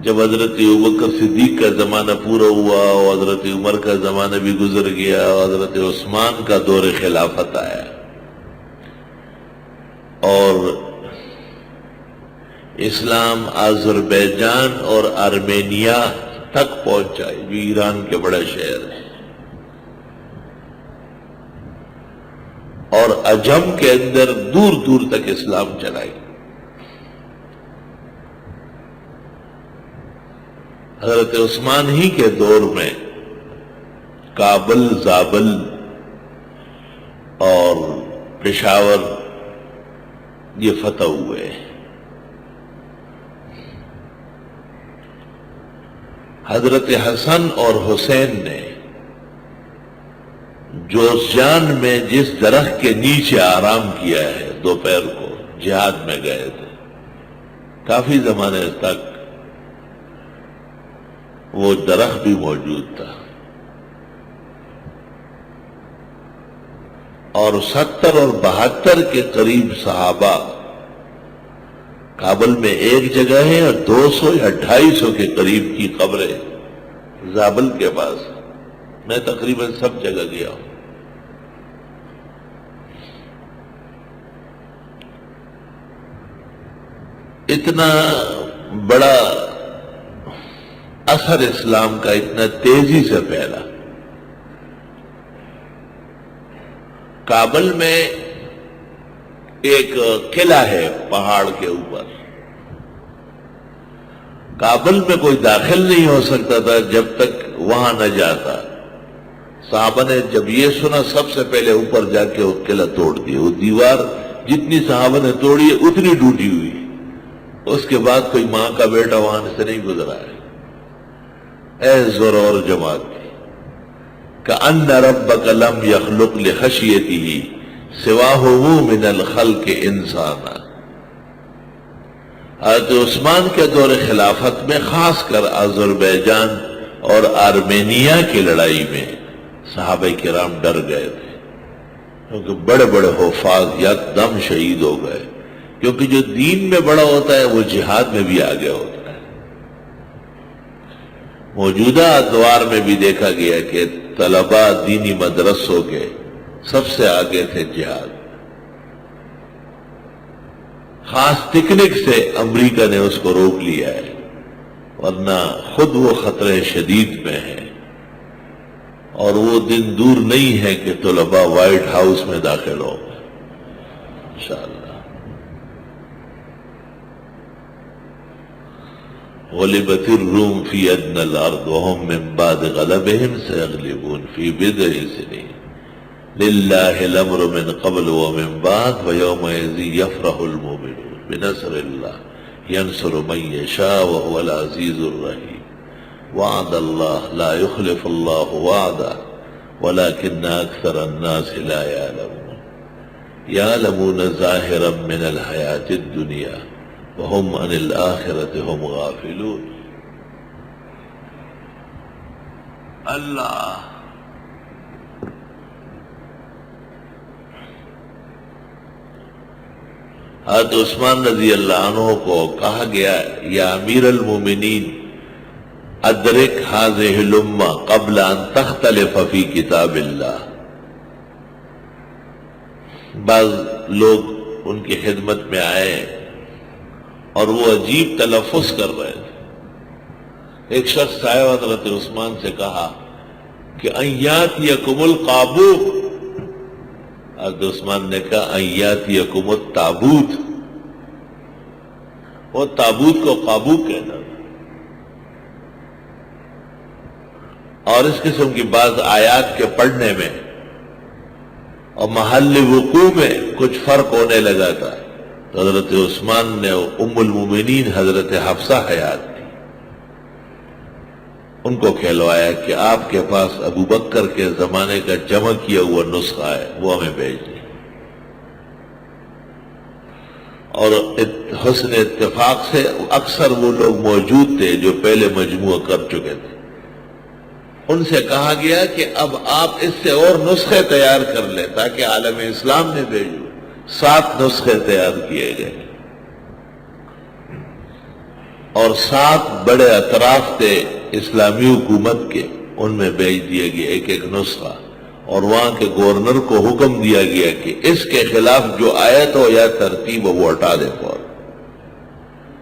جب حضرت ابوبکر صدیق کا زمانہ پورا ہوا اور حضرت عمر کا زمانہ بھی گزر گیا اور حضرت عثمان کا دور خلافت آیا اور اسلام آذربائیجان اور آرمینیا تک پہنچا جو ایران کے بڑا شہر ہے، اور عجم کے اندر دور دور تک اسلام چلائی۔ حضرت عثمان ہی کے دور میں کابل، زابل اور پشاور یہ فتح ہوئے۔ حضرت حسن اور حسین نے جوزجان میں جس درخت کے نیچے آرام کیا ہے دوپہر کو، جہاد میں گئے تھے، کافی زمانے تک وہ درخت بھی موجود تھا، اور 70 اور 72 کے قریب صحابہ کابل میں ایک جگہ ہے، اور 200 یا 250 کے قریب کی قبریں زابل کے پاس۔ میں تقریباً سب جگہ گیا ہوں۔ اتنا بڑا اثر اسلام کا اتنا تیزی سے پھیلا۔ کابل میں ایک قلعہ ہے پہاڑ کے اوپر، کابل میں کوئی داخل نہیں ہو سکتا تھا جب تک وہاں نہ جاتا۔ صحابہ نے جب یہ سنا سب سے پہلے اوپر جا کے وہ قلعہ توڑ دیا۔ وہ دیوار جتنی صحابہ نے توڑی ہے اتنی ٹوٹی ہوئی، اس کے بعد کوئی ماں کا بیٹا وہاں سے نہیں گزرا ہے۔ اے ضرور جماعت کأن ربک لم یخلق لخشیتہ سواہ من الخلق انسانا۔ حضرت عثمان کے دور خلافت میں خاص کر آذربائیجان اور آرمینیا کی لڑائی میں صحابہ کرام ڈر گئے تھے، کیونکہ بڑے بڑے حفاظ یکدم شہید ہو گئے، کیونکہ جو دین میں بڑا ہوتا ہے وہ جہاد میں بھی آگے ہوتا ہے۔ موجودہ ادوار میں بھی دیکھا گیا کہ طلباء دینی مدرسوں کے سب سے آگے تھے جہاد۔ خاص ٹیکنک سے امریکہ نے اس کو روک لیا ہے، ورنہ خود وہ خطرے شدید میں ہے، اور وہ دن دور نہیں ہے کہ طلباء وائٹ ہاؤس میں داخل ہوں گے انشاءاللہ۔ غلبت الروم فی ادنى الارض وهم من بعد غلبهم سيغلبون في بضع سنين لله الامر من قبل ومن بعد ويومئذ يفرح المؤمنون بنصر الله ينصر من يشاء وهو العزيز الرحيم وعد الله لا يخلف الله وعده ولكن اكثر الناس لا يعلمون يعلمون ظاهرا من الحياة الدنيا وهم عن الآخرة هم غافلون۔ اللہ حضرت عثمان رضی اللہ عنہ کو کہا گیا یا امیر المومنین ادرک هذه الامة قبل ان تختلف في کتاب اللہ۔ بعض لوگ ان کی خدمت میں آئے اور وہ عجیب تلفظ کر رہے تھے۔ ایک شخص آئے حضرت عثمان سے کہا کہ ان یاتیکم القابو، حضرت عثمان نے کہا ان یاتیکم التابوت، وہ تابوت کو قابو کہنا تھا۔ اور اس قسم کی بعض آیات کے پڑھنے میں اور محل وقوع میں کچھ فرق ہونے لگا تھا، تو حضرت عثمان نے ام المومنین حضرت حفصہ حیات تھی، ان کو کہلوایا کہ آپ کے پاس ابو بکر کے زمانے کا جمع کیا ہوا نسخہ ہے، وہ ہمیں بھیج دیں۔ اور حسن اتفاق سے اکثر وہ لوگ موجود تھے جو پہلے مجموعہ کر چکے تھے۔ ان سے کہا گیا کہ اب آپ اس سے اور نسخے تیار کر لیں تاکہ عالم اسلام میں بھیجو۔ 7 نسخے تیار کیے گئے۔ اور 7 بڑے اطراف تھے اسلامی حکومت کے، ان میں بھیج دیا گیا ایک ایک نسخہ، اور وہاں کے گورنر کو حکم دیا گیا کہ اس کے خلاف جو آیت ہو یا ترتیب ہو وہ ہٹا دے فوراً،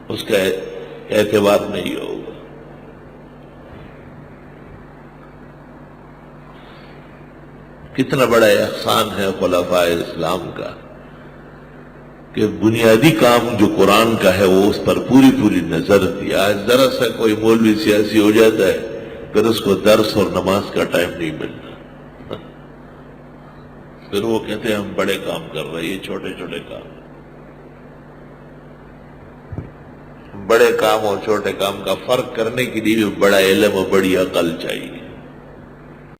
اس کا اعتبار نہیں ہوگا۔ کتنا بڑا احسان ہے خلفائے اسلام کا کہ بنیادی کام جو قرآن کا ہے وہ اس پر پوری نظر دی۔ آج ذرا سا کوئی مولوی سیاسی ہو جاتا ہے پھر اس کو درس اور نماز کا ٹائم نہیں ملتا، پھر وہ کہتے ہیں ہم بڑے کام کر رہے ہیں، یہ چھوٹے چھوٹے کام۔ بڑے کام اور چھوٹے کام کا فرق کرنے کے لیے بھی بڑا علم اور بڑی عقل چاہیے۔